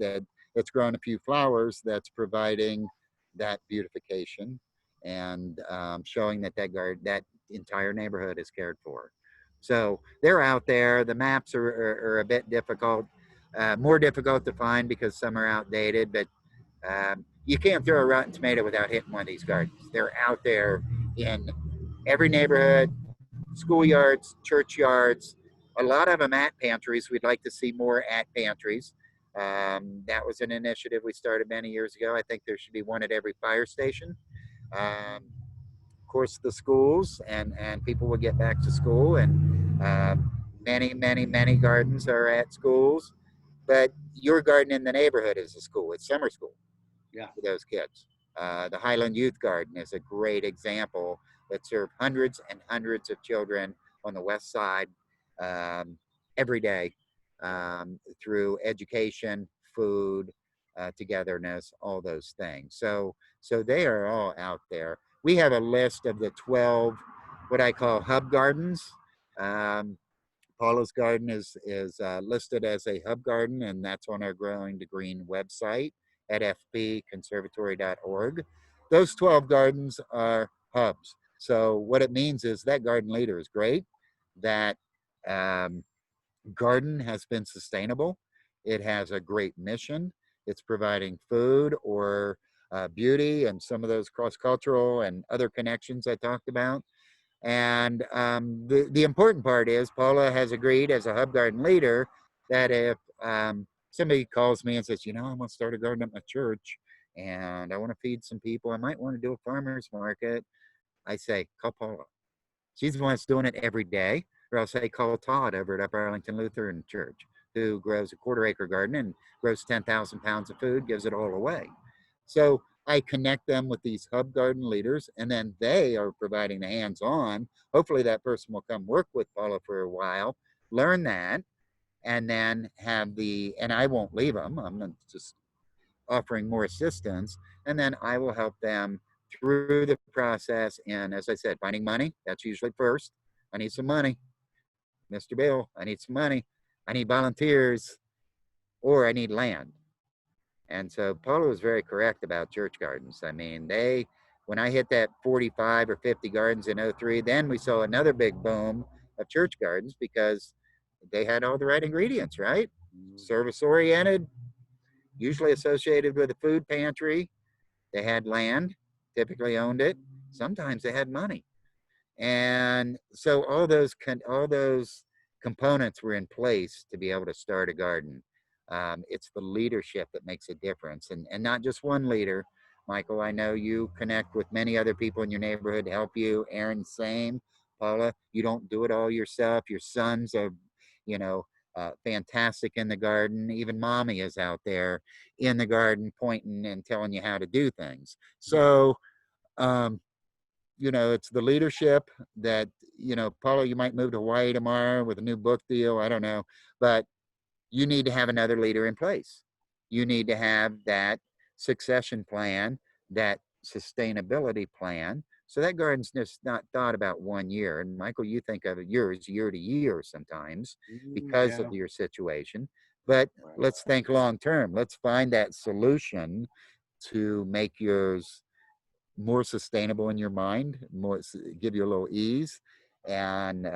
that's grown a few flowers that's providing that beautification and showing that that entire neighborhood is cared for. So they're out there. The maps are a bit difficult, more difficult to find because some are outdated, but you can't throw a rotten tomato without hitting one of these gardens. They're out there in every neighborhood, schoolyards, churchyards, a lot of them at pantries. We'd like to see more at pantries. That was an initiative we started many years ago. I think there should be one at every fire station. Of course, the schools and people will get back to school, and many gardens are at schools. But your garden in the neighborhood is a school. It's summer school. Yeah. For those kids. The Highland Youth Garden is a great example that serves hundreds and hundreds of children on the west side every day through education, food, togetherness, all those things. So they are all out there. We have a list of the 12 what I call hub gardens. Um, Paula's garden is listed as a hub garden, and that's on our Growing to Green website at fbconservatory.org. Those 12 gardens are hubs. So what it means is that garden leader is great. That garden has been sustainable. It has a great mission. It's providing food or beauty and some of those cross-cultural and other connections I talked about. And the important part is Paula has agreed as a hub garden leader that if somebody calls me and says, you know, I want to start a garden at my church and I want to feed some people, I might want to do a farmer's market, I say, call Paula. She's the one that's doing it every day. Or I'll say, call Todd over at Upper Arlington Lutheran Church, who grows a quarter-acre garden and grows 10,000 pounds of food, gives it all away. So I connect them with these hub garden leaders, and then they are providing the hands-on. Hopefully that person will come work with Paula for a while, learn that, and then and I won't leave them. I'm just offering more assistance, and then I will help them through the process. And as I said, finding money, that's usually first. I need some money. Mr. Bill, I need some money. I need volunteers, or I need land. And so Paula was very correct about church gardens. I mean, when I hit that 45 or 50 gardens in '03, then we saw another big boom of church gardens because they had all the right ingredients, right? Service oriented, usually associated with a food pantry. They had land, typically owned it. Sometimes they had money. And so all those components were in place to be able to start a garden. It's the leadership that makes a difference, and not just one leader. Michael, I know you connect with many other people in your neighborhood to help you. Aaron, same. Paula, you don't do it all yourself. Your sons are, you know, fantastic in the garden. Even mommy is out there in the garden pointing and telling you how to do things. So, you know, it's the leadership that, you know, Paula, you might move to Hawaii tomorrow with a new book deal. I don't know, but you need to have another leader in place. You need to have that succession plan, that sustainability plan. So that garden's just not thought about 1 year. And Michael, you think of yours year to year sometimes because of your situation. But let's think long term. Let's find that solution to make yours more sustainable in your mind, give you a little ease. And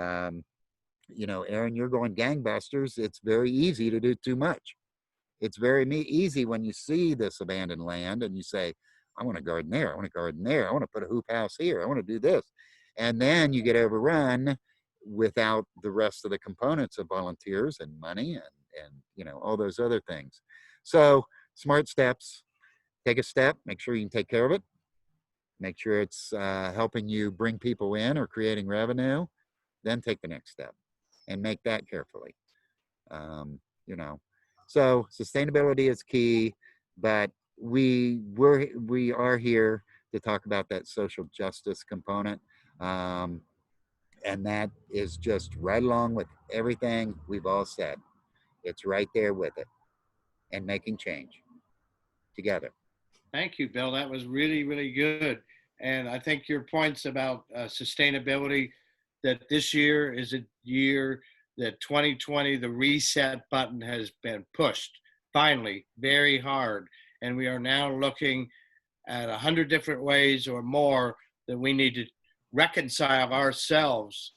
you know, Aaron, you're going gangbusters. It's very easy to do too much. It's very easy when you see this abandoned land and you say, I want to garden there. I want to garden there. I want to put a hoop house here. I want to do this. And then you get overrun without the rest of the components of volunteers and money and you know, all those other things. So smart steps, take a step, make sure you can take care of it. Make sure it's helping you bring people in or creating revenue. Then take the next step and make that carefully. You know, so sustainability is key, but we are here to talk about that social justice component, and that is just right along with everything we've all said. It's right there with it, and making change together. Thank you, Bill. That was really, really good. And I think your points about sustainability, that this year is a year that 2020, the reset button has been pushed finally very hard. And we are now looking at 100 different ways or more that we need to reconcile ourselves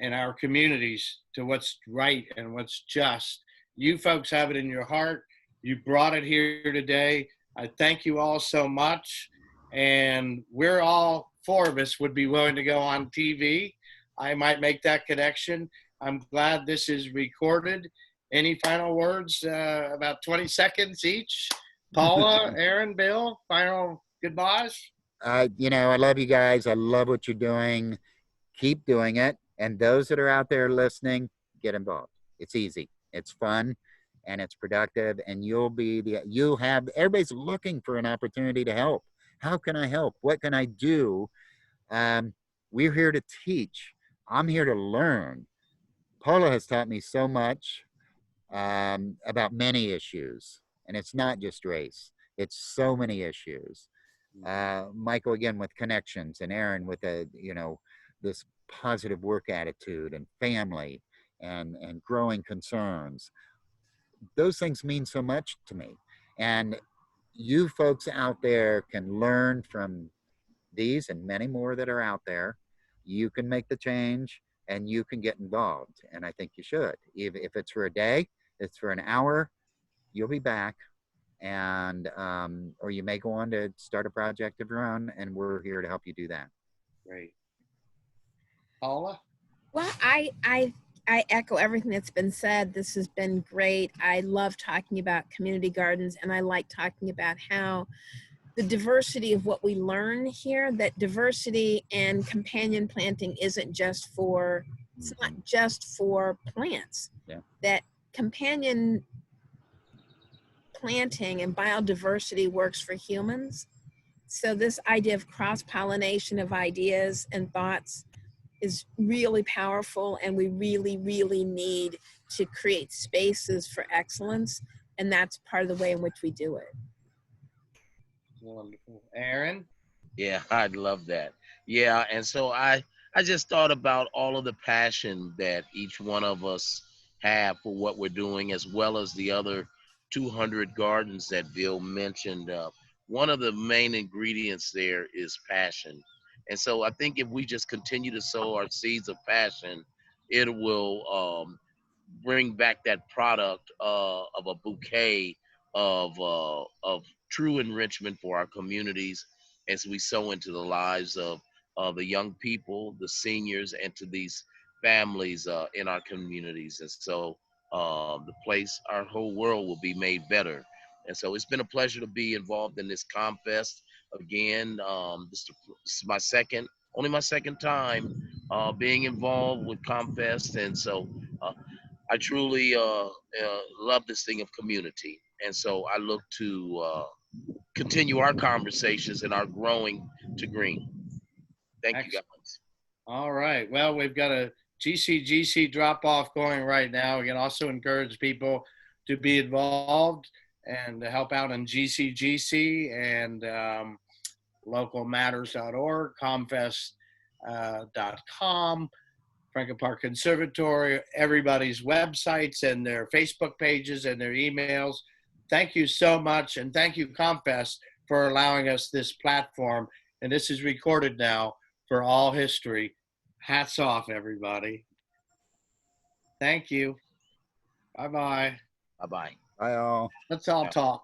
and our communities to what's right and what's just. You folks have it in your heart. You brought it here today. I thank you all so much. And we're all, four of us would be willing to go on TV. I might make that connection. I'm glad this is recorded. Any final words? About 20 seconds each. Paula, Aaron, Bill, final goodbyes. You know, I love you guys. I love what you're doing. Keep doing it. And those that are out there listening, get involved. It's easy. It's fun. And it's productive. And everybody's looking for an opportunity to help. How can I help? What can I do? We're here to teach. I'm here to learn. Paula has taught me so much about many issues. And it's not just race. It's so many issues. Michael, again, with connections, and Aaron with this positive work attitude and family and growing concerns. Those things mean so much to me. And you folks out there can learn from these and many more that are out there. You can make the change and you can get involved. And I think you should. If it's for a day, it's for an hour, you'll be back. And or you may go on to start a project of your own, and we're here to help you do that. Great. Paula? Well, I echo everything that's been said. This has been great. I love talking about community gardens, and I like talking about how the diversity of what we learn here, that diversity and companion planting isn't just for, it's not just for plants. Yeah. That companion planting and biodiversity works for humans. So this idea of cross-pollination of ideas and thoughts is really powerful, and we really, really need to create spaces for excellence, and that's part of the way in which we do it. Wonderful. Aaron? Yeah, I'd love that. Yeah, and so I just thought about all of the passion that each one of us have for what we're doing, as well as the other 200 gardens that Bill mentioned. One of the main ingredients there is passion. And so I think if we just continue to sow our seeds of passion, it will bring back that product of a bouquet of true enrichment for our communities as we sow into the lives of the young people, the seniors, and to these families in our communities. And so our whole world will be made better. And so it's been a pleasure to be involved in this ComFest again. This is only my second time being involved with ComFest. And so I truly love this thing of community. And so I look to continue our conversations and our growing to green. Thank you, guys. All right. Well, we've got a GCGC drop off going right now. We can also encourage people to be involved and to help out in GCGC and localmatters.org, comfest.com, Franklin Park Conservatory, everybody's websites and their Facebook pages and their emails. Thank you so much. And thank you, ComFest, for allowing us this platform. And this is recorded now for all history. Hats off, everybody. Thank you. Bye-bye. Bye-bye. Bye all. Let's all talk.